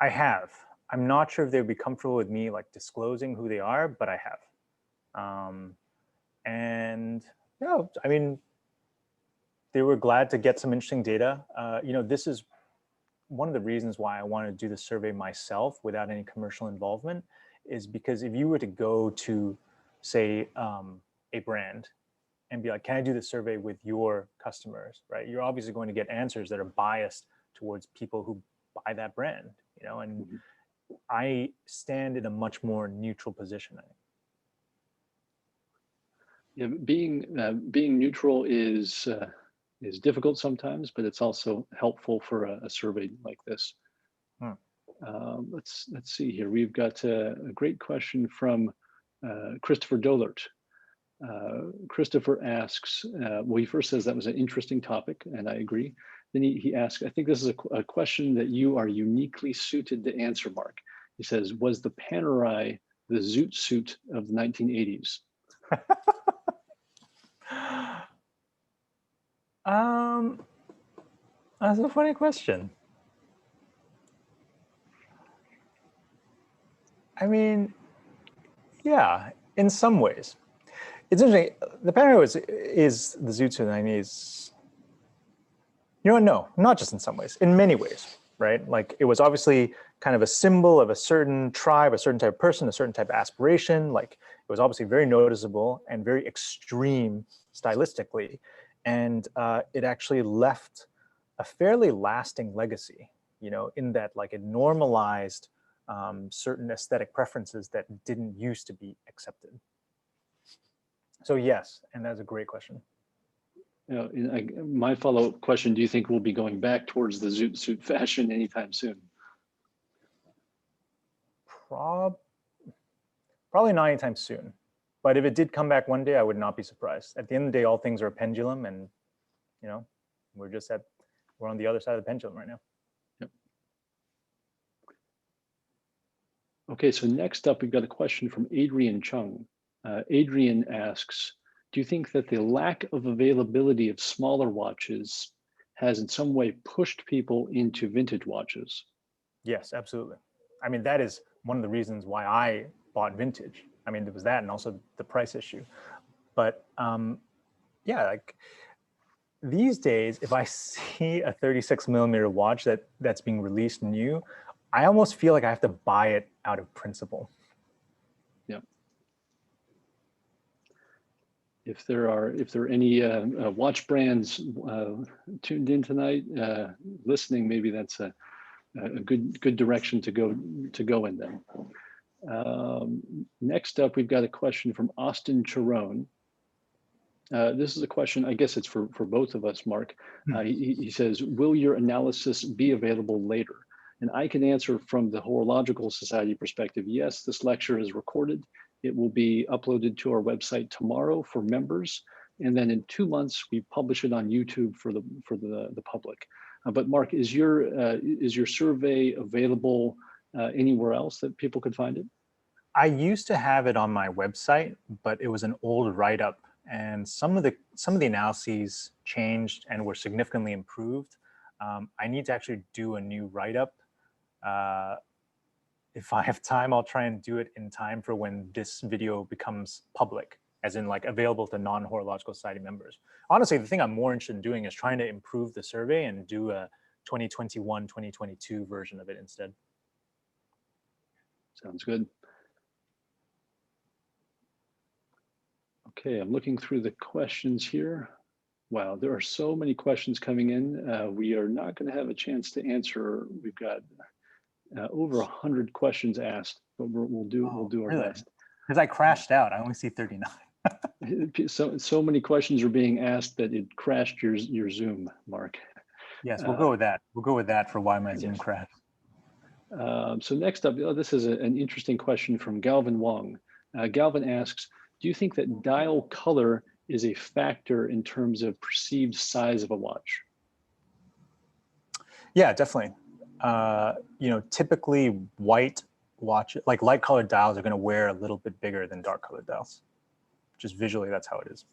I have. I'm not sure if they'd be comfortable with me like disclosing who they are, but I have. And yeah, I mean, they were glad to get some interesting data. This is one of the reasons why I wanted to do the survey myself without any commercial involvement, is because if you were to go to, say, a brand and be like, can I do this survey with your customers, right? You're obviously going to get answers that are biased towards people who buy that brand, and I stand in a much more neutral position, I think. Yeah, being neutral is difficult sometimes, but it's also helpful for a survey like this. Let's see here. We've got a great question from Christopher Dolert. Christopher asks, well, he first says that was an interesting topic, and I agree. Then he asks, I think this is a question that you are uniquely suited to answer, Mark. He says, was the Panerai the zoot suit of the 1980s? That's a funny question. I mean, yeah, in some ways. It's interesting. The Panerai is the zoot suit of the 90s. You know what? No, not just in some ways, in many ways, right? Like it was obviously kind of a symbol of a certain tribe, a certain type of person, a certain type of aspiration. Like it was obviously very noticeable and very extreme stylistically. And it actually left a fairly lasting legacy, in that like it normalized certain aesthetic preferences that didn't used to be accepted. So yes, and that's a great question. My follow-up question, do you think we'll be going back towards the zoot suit fashion anytime soon? Probably not anytime soon. But if it did come back one day, I would not be surprised. At the end of the day, all things are a pendulum, and we're on the other side of the pendulum right now. Yep. Okay, so next up, we've got a question from Adrian Chung. Adrian asks, do you think that the lack of availability of smaller watches has in some way pushed people into vintage watches? Yes, absolutely. I mean, that is one of the reasons why I bought vintage. I mean, there was that and also the price issue. But yeah, like these days, if I see a 36mm watch that's being released new, I almost feel like I have to buy it out of principle. Yeah. If there are any watch brands tuned in tonight, listening, maybe that's a good direction to go in then. Next up, we've got a question from Austin Cherone. This is a question, I guess it's for both of us, Mark. He says, will your analysis be available later? And I can answer from the Horological Society perspective. Yes, this lecture is recorded. It will be uploaded to our website tomorrow for members. And then in 2 months, we publish it on YouTube for the public. But Mark, is your survey available anywhere else that people could find it? I used to have it on my website, but it was an old write-up, and some of the analyses changed and were significantly improved. I need to actually do a new write-up. If I have time, I'll try and do it in time for when this video becomes public, as in like available to non-Horological Society members. Honestly, the thing I'm more interested in doing is trying to improve the survey and do a 2021, 2022 version of it instead. Sounds good. Okay, I'm looking through the questions here. Wow, there are so many questions coming in. We are not going to have a chance to answer. We've got over 100 questions asked, but we'll do our best. Because I crashed out. I only see 39. So many questions are being asked that it crashed your Zoom, Mark. Yes, we'll go with that. We'll go with that for why my Zoom crashed. So next up, this is an interesting question from Galvin Wong. Galvin asks, do you think that dial color is a factor in terms of perceived size of a watch? Yeah, definitely. Typically white watch, like light colored dials, are going to wear a little bit bigger than dark colored dials. Just visually, that's how it is.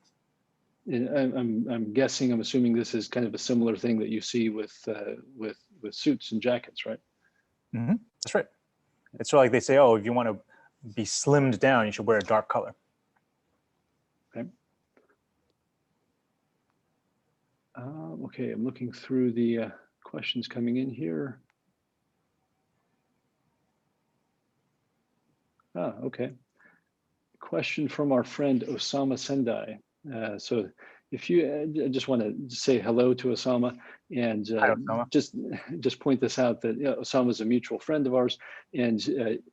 And I'm assuming this is kind of a similar thing that you see with suits and jackets, right? Mm-hmm. That's right. It's sort of like they say, oh, if you want to be slimmed down, you should wear a dark color. Okay. Okay, I'm looking through the questions coming in here. Okay. Question from our friend Osama Sendai. So if you I just want to say hello to Osama, and just point this out that Osama is a mutual friend of ours, and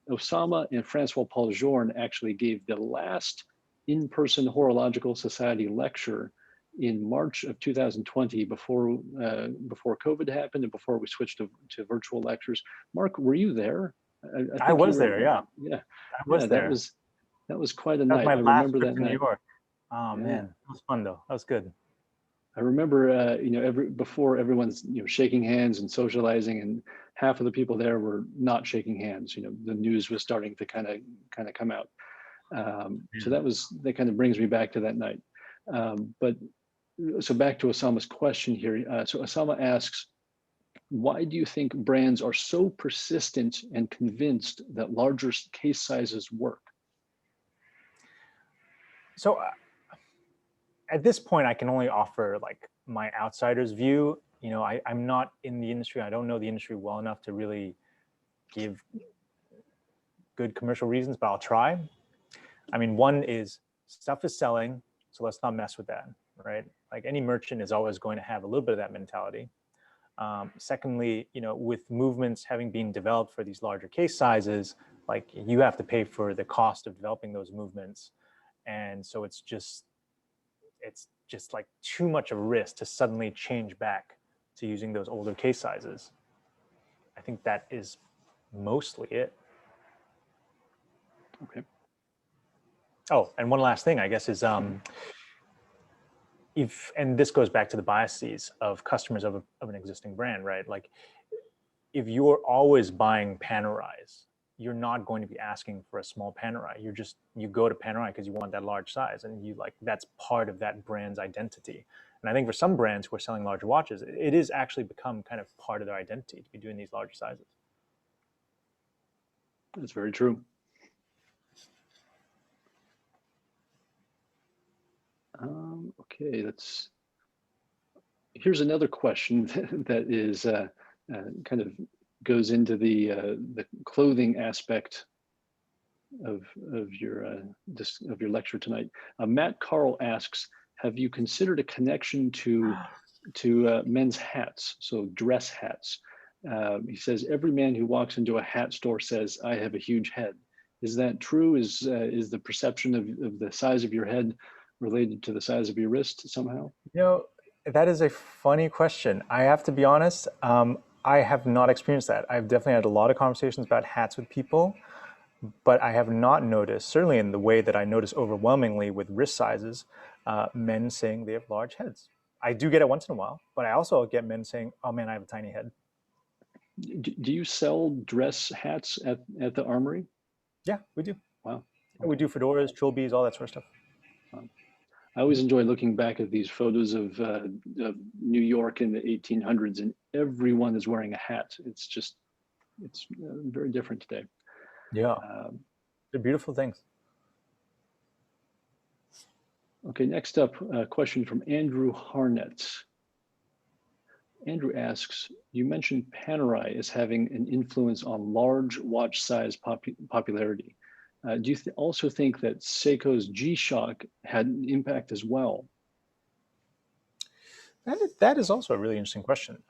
Osama and Francois Paul Journe actually gave the last in-person Horological Society lecture in March of 2020, before COVID happened and before we switched to virtual lectures. Mark, were you there? I was there. Yeah. Yeah. I was there. That was quite a night. I remember that night. New York. Oh man, that was fun though. That was good. I remember, before everyone's shaking hands and socializing, and half of the people there were not shaking hands. The news was starting to kind of come out. So that kind of brings me back to that night. So back to Osama's question here. So Osama asks, why do you think brands are so persistent and convinced that larger case sizes work? So at this point, I can only offer like my outsider's view. I'm not in the industry. I don't know the industry well enough to really give good commercial reasons, but I'll try. I mean, one is stuff is selling, so let's not mess with that, right? Like any merchant is always going to have a little bit of that mentality. Secondly, with movements having been developed for these larger case sizes, like you have to pay for the cost of developing those movements. And so it's just like too much of a risk to suddenly change back to using those older case sizes. I think that is mostly it. Okay. Oh, and one last thing, I guess, is and this goes back to the biases of customers of an existing brand, right? Like if you're always buying Panerais, you're not going to be asking for a small Panerai. You go to Panerai because you want that large size, and that's part of that brand's identity. And I think for some brands who are selling larger watches, it is actually become kind of part of their identity to be doing these larger sizes. That's very true. Okay, here's another question that is kind of goes into the clothing aspect of your lecture tonight. Matt Carl asks, have you considered a connection to men's hats, so dress hats? He says every man who walks into a hat store says, "I have a huge head." Is that true? Is the perception of the size of your head related to the size of your wrist somehow? That is a funny question. I have to be honest. I have not experienced that. I've definitely had a lot of conversations about hats with people, but I have not noticed, certainly in the way that I notice overwhelmingly with wrist sizes, men saying they have large heads. I do get it once in a while, but I also get men saying, "Oh man, I have a tiny head." Do you sell dress hats at the Armory? Yeah, we do. Wow. We Okay. do fedoras, trilbies, all that sort of stuff. Wow. I always enjoy looking back at these photos of New York in the 1800s, and everyone is wearing a hat. It's very different today. Yeah, Um, they're beautiful things. okay, next up, a question from Andrew Harnett. Andrew asks, you mentioned Panerai as having an influence on large watch size popularity. Do you also think that Seiko's G-Shock had an impact as well? That is also a really interesting question.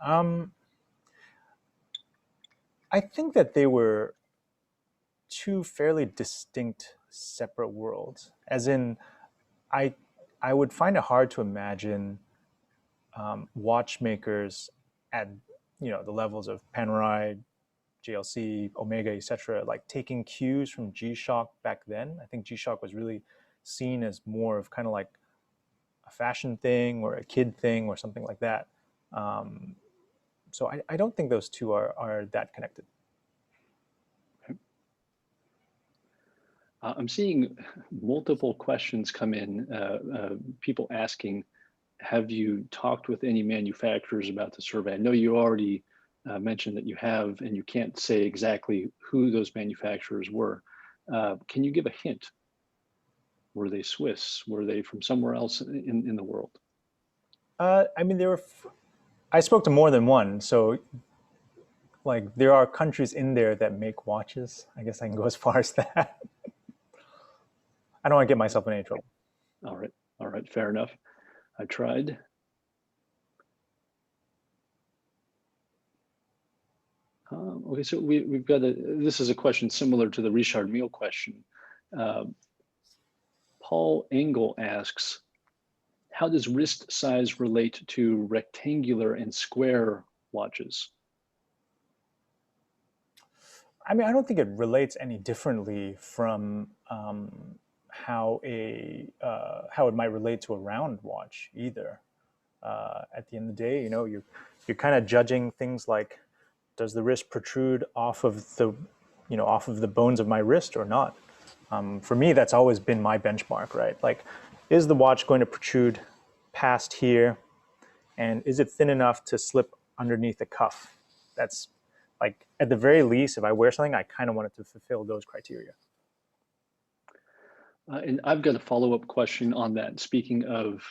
I think that they were two fairly distinct, separate worlds. As in, I I would find it hard to imagine watchmakers at the levels of Panerai, JLC, Omega, etc., like taking cues from G-Shock back then. I think G-Shock was really seen as more of kind of like a fashion thing or a kid thing or something like that. So I don't think those two are that connected. I'm seeing multiple questions come in, people asking, have you talked with any manufacturers about the survey? I know you already mentioned that you have, and you can't say exactly who those manufacturers were. Can you give a hint? Were they Swiss? Were they from somewhere else in the world? I mean, I spoke to more than one, so like there are countries in there that make watches. I guess I can go as far as that. I don't want to get myself in any trouble. All right, fair enough. I tried. Okay, so we've got this is a question similar to the Richard Mille question. Uh, Paul Engel asks, how does wrist size relate to rectangular and square watches? I mean, I don't think it relates any differently from how how it might relate to a round watch either. At the end of the day, you're kind of judging things like, does the wrist protrude off of the bones of my wrist or not? For me, that's always been my benchmark, right? Like, is the watch going to protrude past here, and is it thin enough to slip underneath the cuff? That's like, at the very least, if I wear something, I kind of want it to fulfill those criteria. And I've got a follow-up question on that. Speaking of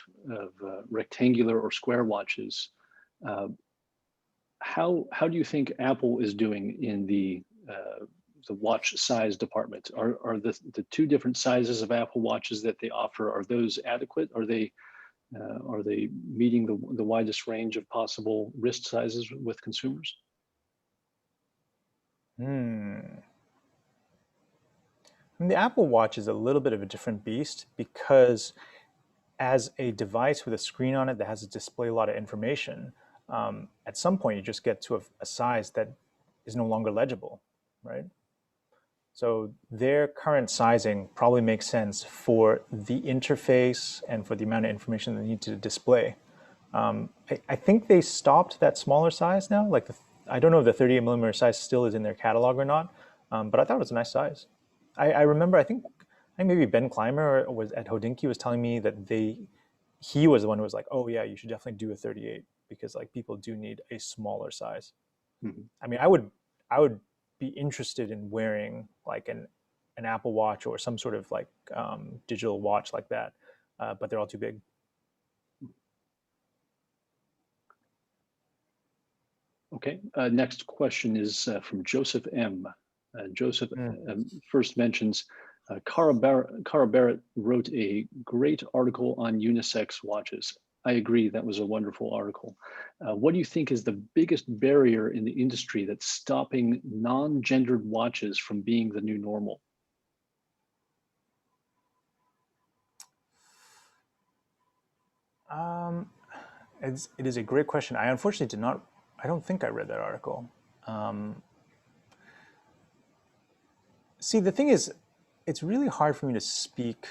rectangular or square watches, uh, how do you think Apple is doing in the watch size department? Are the two different sizes of Apple watches that they offer, are those adequate? Are they meeting the widest range of possible wrist sizes with consumers? Hmm. I mean, the Apple Watch is a little bit of a different beast because as a device with a screen on it that has to display a lot of information, at some point you just get to a size that is no longer legible, right? So their current sizing probably makes sense for the interface and for the amount of information they need to display. I think they stopped that smaller size now. Like I don't know if the 38 millimeter size still is in their catalog or not, but I thought it was a nice size. I remember, I think maybe Ben Clymer was at Hodinkee was telling me that he was the one who was like, oh yeah, you should definitely do a 38 because like people do need a smaller size. Mm-hmm. I mean, I would be interested in wearing like an Apple Watch or some sort of like digital watch like that, but they're all too big. Okay, next question is from Joseph M. Joseph first mentions Cara Barrett wrote a great article on unisex watches. I agree, that was a wonderful article. What do you think is the biggest barrier in the industry that's stopping non-gendered watches from being the new normal? It is a great question. I unfortunately did not. I don't think I read that article. See, the thing is, it's really hard for me to speak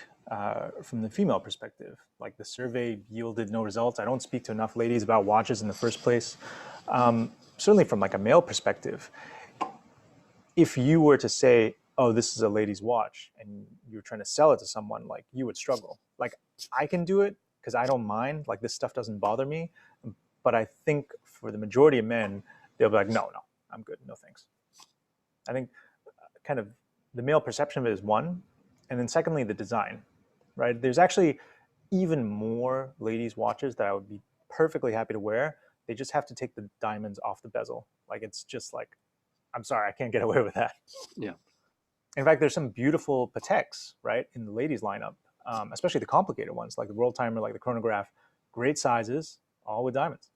from the female perspective. Like the survey yielded no results. I don't speak to enough ladies about watches in the first place. Certainly from like a male perspective, if you were to say, oh, this is a lady's watch, and you're trying to sell it to someone, like you would struggle. Like I can do it because I don't mind, like this stuff doesn't bother me. But I think for the majority of men, they'll be like, no, I'm good, no thanks. I think kind of the male perception of it is one, and then secondly, the design, right? There's actually even more ladies' watches that I would be perfectly happy to wear. They just have to take the diamonds off the bezel. Like it's just like, I'm sorry, I can't get away with that. Yeah. In fact, there's some beautiful Pateks, right, in the ladies lineup, especially the complicated ones, like the World Timer, like the chronograph, great sizes, all with diamonds.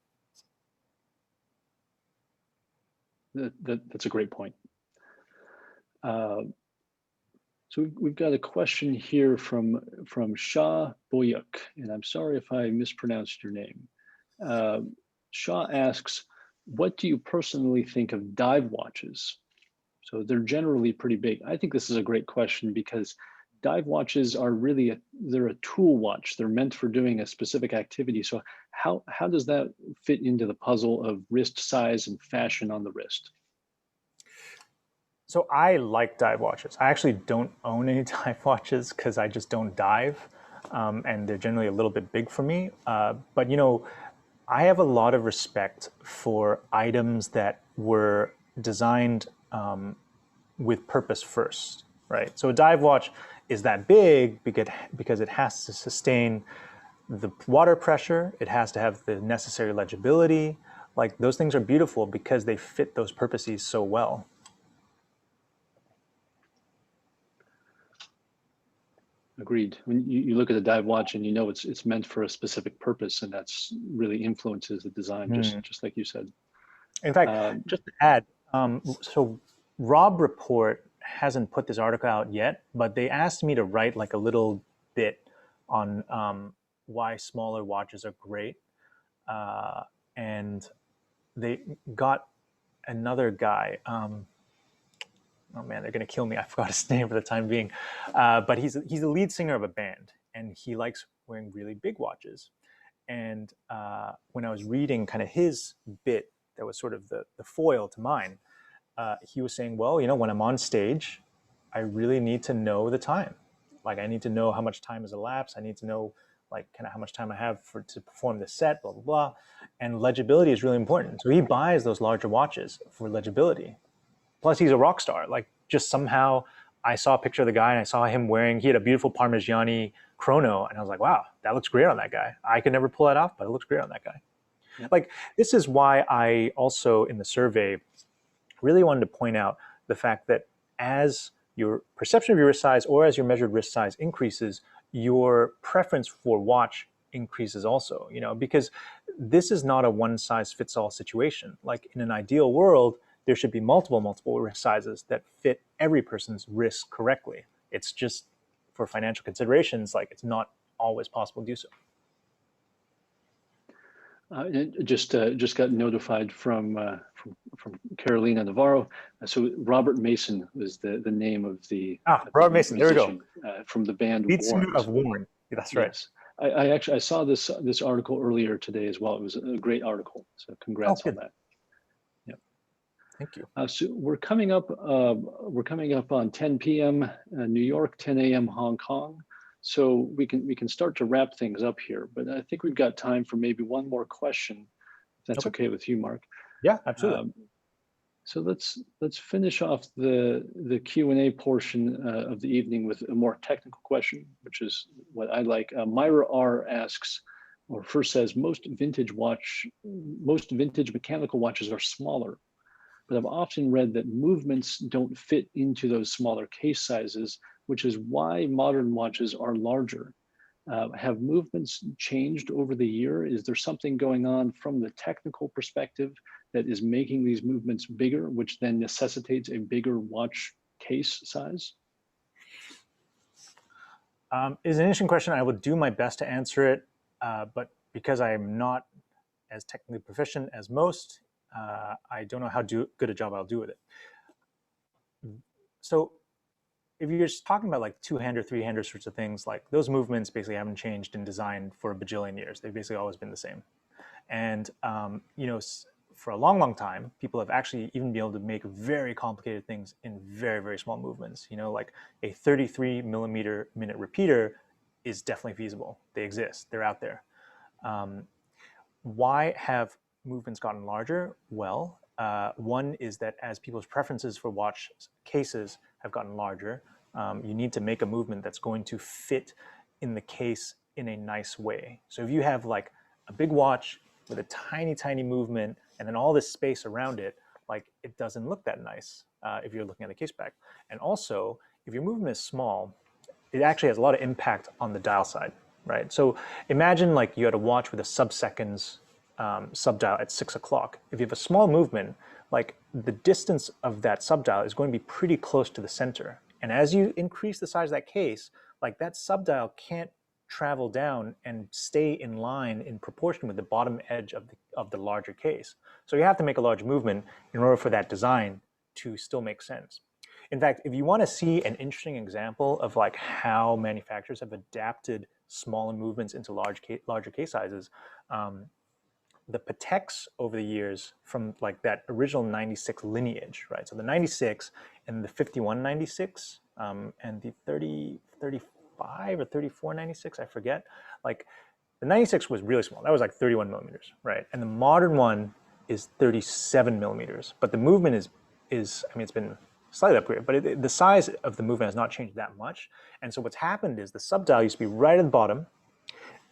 That's a great point. So we've got a question here from Shah Boyuk, and I'm sorry if I mispronounced your name. Shah asks, what do you personally think of dive watches? So they're generally pretty big. I think this is a great question because dive watches are really, they're a tool watch. They're meant for doing a specific activity. So how does that fit into the puzzle of wrist size and fashion on the wrist? So I like dive watches. I actually don't own any dive watches because I just don't dive, and they're generally a little bit big for me. But you know, I have a lot of respect for items that were designed with purpose first, right? So a dive watch is that big because it has to sustain the water pressure. It has to have the necessary legibility. Like those things are beautiful because they fit those purposes so well. Agreed. When you look at a dive watch and you know it's meant for a specific purpose, and that's really influences the design, just like you said. In fact, just to add, so Rob Report hasn't put this article out yet, but they asked me to write like a little bit on why smaller watches are great, and they got another guy. Oh man, they're gonna kill me. I forgot his name for the time being, but he's the lead singer of a band, and he likes wearing really big watches. And when I was reading kind of his bit, that was sort of the foil to mine. He was saying, well, you know, when I'm on stage, I really need to know the time. Like I need to know how much time has elapsed. I need to know like kind of how much time I have to perform the set, blah blah blah. And legibility is really important. So he buys those larger watches for legibility. Plus, he's a rock star. Like, just somehow, I saw a picture of the guy and I saw him wearing. He had a beautiful Parmigiani chrono, and I was like, "Wow, that looks great on that guy." I could never pull that off, but it looks great on that guy. Yeah. Like, this is why I also in the survey really wanted to point out the fact that as your perception of your wrist size or as your measured wrist size increases, your preference for watch increases also. You know, because this is not a one size fits all situation. Like in an ideal world, there should be multiple wrist sizes that fit every person's wrist correctly. It's just for financial considerations, like it's not always possible to do so. Just got notified from Carolina Navarro. So Robert Mason was the name of the Robert Mason. There we go. From the band Lead singer of Warren. That's right. Yes. I actually saw this article earlier today as well. It was a great article. So congrats on that. Thank you. So we're coming up on 10 p.m. New York, 10 a.m. Hong Kong. So we can start to wrap things up here. But I think we've got time for maybe one more question, if that's okay with you, Mark. Yeah, absolutely. So let's finish off the Q&A portion of the evening with a more technical question, which is what I like. Myra R asks, or first says, most vintage mechanical watches are smaller. But I've often read that movements don't fit into those smaller case sizes, which is why modern watches are larger. Have movements changed over the year? Is there something going on from the technical perspective that is making these movements bigger, which then necessitates a bigger watch case size? It's an interesting question. I would do my best to answer it, but because I am not as technically proficient as most, I don't know how good a job I'll do with it. So if you're just talking about like two-hander, three-hander sorts of things, like those movements basically haven't changed in design for a bajillion years. They've basically always been the same. And for a long, long time, people have actually even been able to make very complicated things in very, very small movements. Like a 33 millimeter minute repeater is definitely feasible. They exist. They're out there. Why have movements gotten larger? Well, one is that as people's preferences for watch cases have gotten larger, you need to make a movement that's going to fit in the case in a nice way. So if you have like a big watch with a tiny, tiny movement and then all this space around it, like it doesn't look that nice if you're looking at the case back. And also, if your movement is small, it actually has a lot of impact on the dial side, right? So imagine like you had a watch with a sub-seconds subdial at 6 o'clock. If you have a small movement, like the distance of that subdial is going to be pretty close to the center. And as you increase the size of that case, like that subdial can't travel down and stay in line in proportion with the bottom edge of the larger case. So you have to make a large movement in order for that design to still make sense. In fact, if you want to see an interesting example of like how manufacturers have adapted smaller movements into larger case sizes, the Pateks over the years from like that original 96 lineage, right? So the 96 and the 5196 and the 35 or 3496, I forget. Like the 96 was really small. That was like 31 millimeters, right? And the modern one is 37 millimeters. But the movement is I mean, it's been slightly upgraded, but the size of the movement has not changed that much. And so what's happened is the subdial used to be right at the bottom,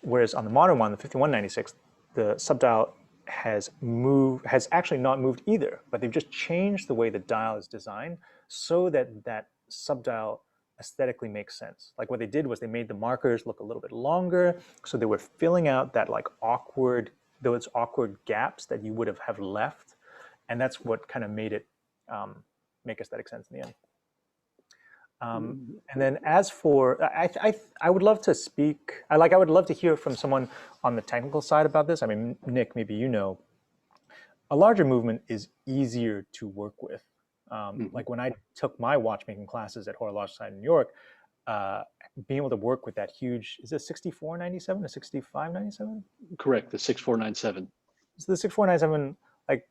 whereas on the modern one, the 5196, the subdial has actually not moved either, but they've just changed the way the dial is designed so that that subdial aesthetically makes sense. Like what they did was they made the markers look a little bit longer, so they were filling out that like those awkward gaps that you would have left, and that's what kind of made it make aesthetic sense in the end. And then as for, I would love to speak, I would love to hear from someone on the technical side about this. I mean, Nick, maybe a larger movement is easier to work with. Like when I took my watchmaking classes at Horological Society in New York, being able to work with that huge, is it 6497 or 6597? Correct, the 6497. So the 6497, like,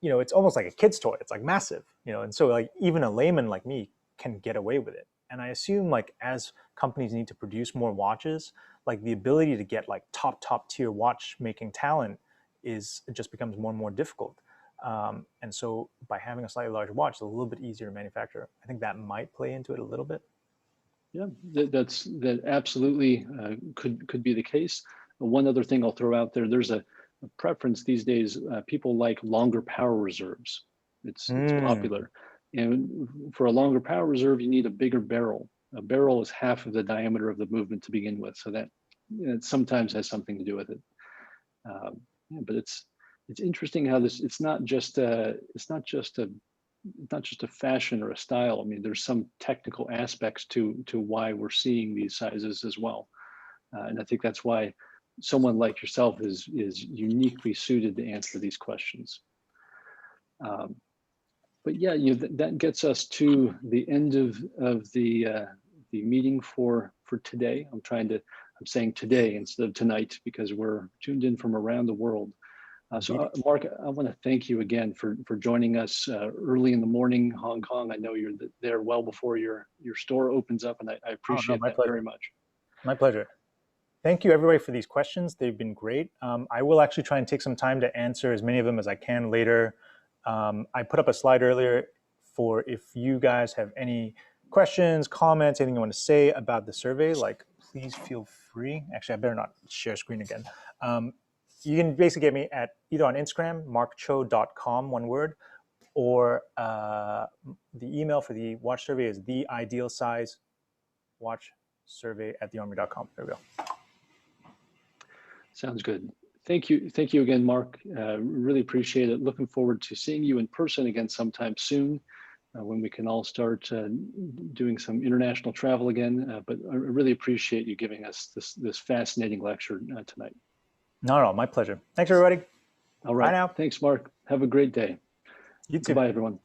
it's almost like a kid's toy. It's like massive, and so like even a layman like me can get away with it. And I assume like as companies need to produce more watches, like the ability to get like top tier watchmaking talent just becomes more and more difficult. And so by having a slightly larger watch, it's a little bit easier to manufacture. I think that might play into it a little bit. Yeah, that absolutely could be the case. One other thing I'll throw out there, there's a preference these days. People like longer power reserves. It's popular. And for a longer power reserve, you need a bigger barrel. A barrel is half of the diameter of the movement to begin with, so that it sometimes has something to do with it. Yeah, but it's interesting how this. It's not just a fashion or a style. I mean, there's some technical aspects to why we're seeing these sizes as well, and I think that's why someone like yourself is uniquely suited to answer these questions. But yeah, that gets us to the end of the meeting for today. I'm saying today instead of tonight because we're tuned in from around the world. So Mark, I want to thank you again for joining us early in the morning, Hong Kong. I know you're there well before your store opens up, and I appreciate that very much. My pleasure. Thank you everybody for these questions. They've been great. I will actually try and take some time to answer as many of them as I can later. I put up a slide earlier for if you guys have any questions, comments, anything you want to say about the survey, like please feel free. Actually, I better not share screen again. You can basically get me at either on Instagram, markcho.com, one word, or the email for the watch survey is theidealsizewatchsurvey@thearmoury.com. There we go. Sounds good. Thank you again, Mark. Really appreciate it. Looking forward to seeing you in person again sometime soon, when we can all start doing some international travel again. But I really appreciate you giving us this fascinating lecture tonight. Not at all. My pleasure. Thanks, everybody. All right. Bye now. Thanks, Mark. Have a great day. You too. Goodbye, everyone.